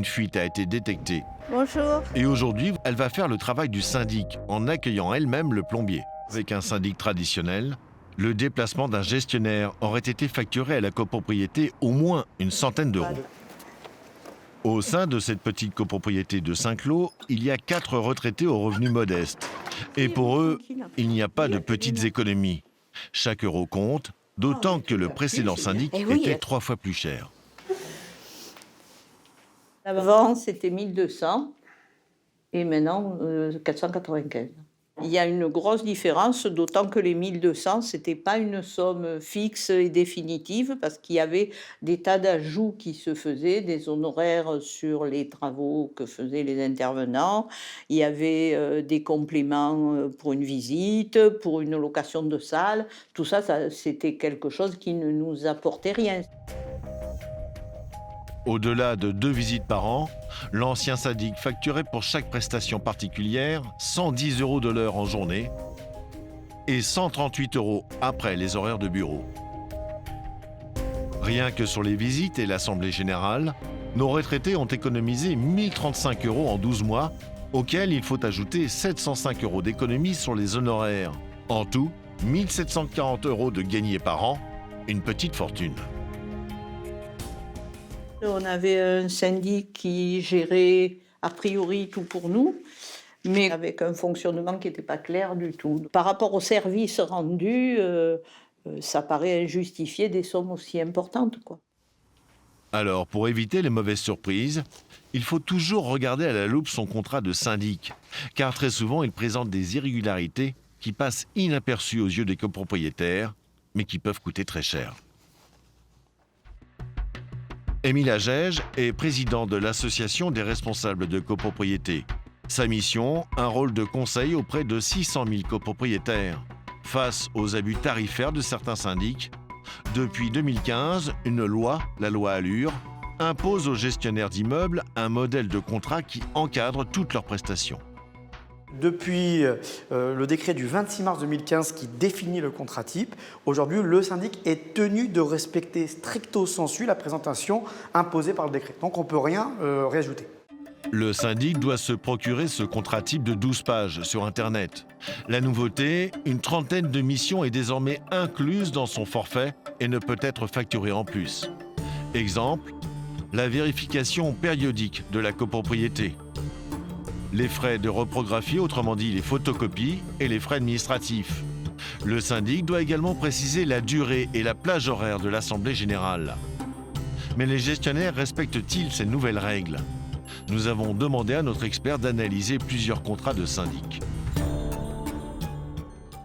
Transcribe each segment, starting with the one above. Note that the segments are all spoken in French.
une fuite a été détectée. Bonjour. Et aujourd'hui, elle va faire le travail du syndic en accueillant elle-même le plombier. Avec un syndic traditionnel, le déplacement d'un gestionnaire aurait été facturé à la copropriété au moins une centaine d'euros. Au sein de cette petite copropriété de Saint-Cloud, il y a 4 retraités aux revenus modestes. Et pour eux, il n'y a pas de petites économies. Chaque euro compte, d'autant que le précédent syndic était 3 fois plus cher. Avant, c'était 1200 et maintenant 495. Il y a une grosse différence, d'autant que les 1200, ce n'était pas une somme fixe et définitive, parce qu'il y avait des tas d'ajouts qui se faisaient, des honoraires sur les travaux que faisaient les intervenants. Il y avait des compléments pour une visite, pour une location de salle. Tout ça, c'était quelque chose qui ne nous apportait rien. Au-delà de 2 visites par an, l'ancien syndic facturait pour chaque prestation particulière 110 € de l'heure en journée et 138 € après les horaires de bureau. Rien que sur les visites et l'assemblée générale, nos retraités ont économisé 1035 € en 12 mois, auxquels il faut ajouter 705 € d'économie sur les honoraires. En tout, 1740 € de gagnés par an, une petite fortune. On avait un syndic qui gérait a priori tout pour nous, mais avec un fonctionnement qui n'était pas clair du tout. Par rapport aux services rendus, ça paraît injustifié des sommes aussi importantes, quoi. Alors, pour éviter les mauvaises surprises, il faut toujours regarder à la loupe son contrat de syndic, car très souvent, il présente des irrégularités qui passent inaperçues aux yeux des copropriétaires, mais qui peuvent coûter très cher. Émile Agege est président de l'Association des responsables de copropriété. Sa mission, un rôle de conseil auprès de 600 000 copropriétaires. Face aux abus tarifaires de certains syndics, depuis 2015, une loi, la loi Allure, impose aux gestionnaires d'immeubles un modèle de contrat qui encadre toutes leurs prestations. Depuis le décret du 26 mars 2015 qui définit le contrat type, aujourd'hui le syndic est tenu de respecter stricto sensu la présentation imposée par le décret. Donc on ne peut rien réajouter. Le syndic doit se procurer ce contrat type de 12 pages sur Internet. La nouveauté, une trentaine de missions est désormais incluse dans son forfait et ne peut être facturée en plus. Exemple, la vérification périodique de la copropriété. Les frais de reprographie, autrement dit les photocopies, et les frais administratifs. Le syndic doit également préciser la durée et la plage horaire de l'Assemblée générale. Mais les gestionnaires respectent-ils ces nouvelles règles ? Nous avons demandé à notre expert d'analyser plusieurs contrats de syndic.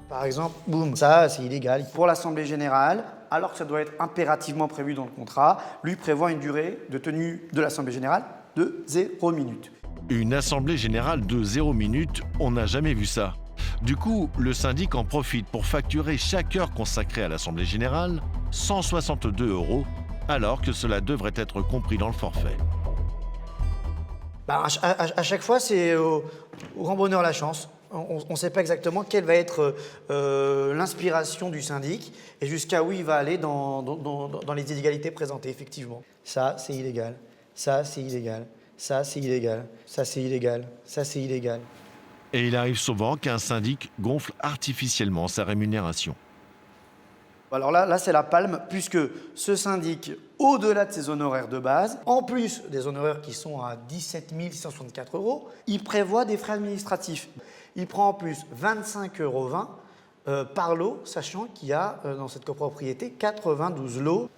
Par exemple, boum, ça c'est illégal. Pour l'Assemblée générale, alors que ça doit être impérativement prévu dans le contrat, lui prévoit une durée de tenue de l'Assemblée générale de 0 minute. Une assemblée générale de 0 minute, on n'a jamais vu ça. Du coup, le syndic en profite pour facturer chaque heure consacrée à l'assemblée générale 162 €, alors que cela devrait être compris dans le forfait. À chaque fois, c'est au grand bonheur la chance. On ne sait pas exactement quelle va être l'inspiration du syndic et jusqu'à où il va aller dans les inégalités présentées, effectivement. Ça, c'est illégal. Ça, c'est illégal. Ça, c'est illégal. Ça, c'est illégal. Ça, c'est illégal. Et il arrive souvent qu'un syndic gonfle artificiellement sa rémunération. Alors là c'est la palme, puisque ce syndic, au-delà de ses honoraires de base, en plus des honoraires qui sont à 17 664 €, il prévoit des frais administratifs. Il prend en plus 25,20 € par lot, sachant qu'il y a dans cette copropriété 92 lots.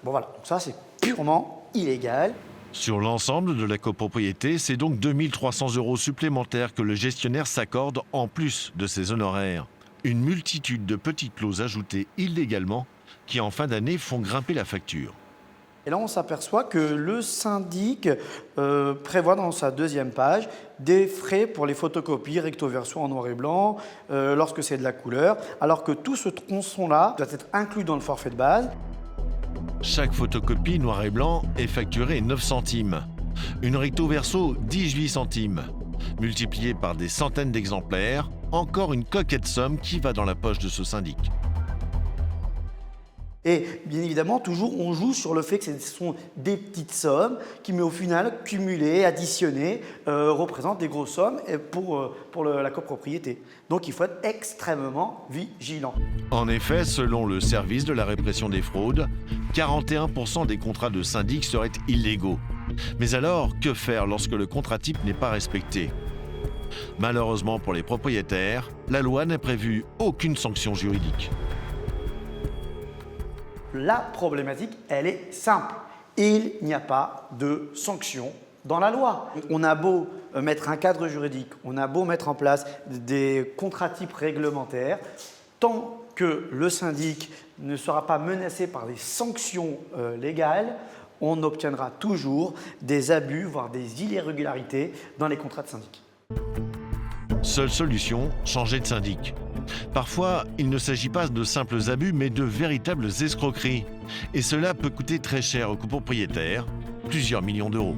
Bon voilà, donc ça c'est purement illégal. Sur l'ensemble de la copropriété, c'est donc 2300 € supplémentaires que le gestionnaire s'accorde en plus de ses honoraires. Une multitude de petites clauses ajoutées illégalement qui, en fin d'année, font grimper la facture. Et là, on s'aperçoit que le syndic prévoit dans sa deuxième page des frais pour les photocopies recto verso en noir et blanc, lorsque c'est de la couleur, alors que tout ce tronçon-là doit être inclus dans le forfait de base. Chaque photocopie noir et blanc est facturée 9 centimes. Une recto verso, 18 centimes. Multiplié par des centaines d'exemplaires, encore une coquette somme qui va dans la poche de ce syndic. Et bien évidemment, toujours, on joue sur le fait que ce sont des petites sommes qui, mais au final, cumulées, additionnées, représentent des grosses sommes pour la copropriété. Donc, il faut être extrêmement vigilant. En effet, selon le service de la répression des fraudes, 41% des contrats de syndic seraient illégaux. Mais alors, que faire lorsque le contrat type n'est pas respecté ? Malheureusement pour les propriétaires, la loi n'a prévu aucune sanction juridique. La problématique, elle est simple. Il n'y a pas de sanction dans la loi. On a beau mettre un cadre juridique, on a beau mettre en place des contrats types réglementaires, tant que le syndic ne sera pas menacé par des sanctions légales, on obtiendra toujours des abus, voire des irrégularités dans les contrats de syndic. Seule solution, changer de syndic. Parfois, il ne s'agit pas de simples abus, mais de véritables escroqueries. Et cela peut coûter très cher aux copropriétaires, plusieurs millions d'euros.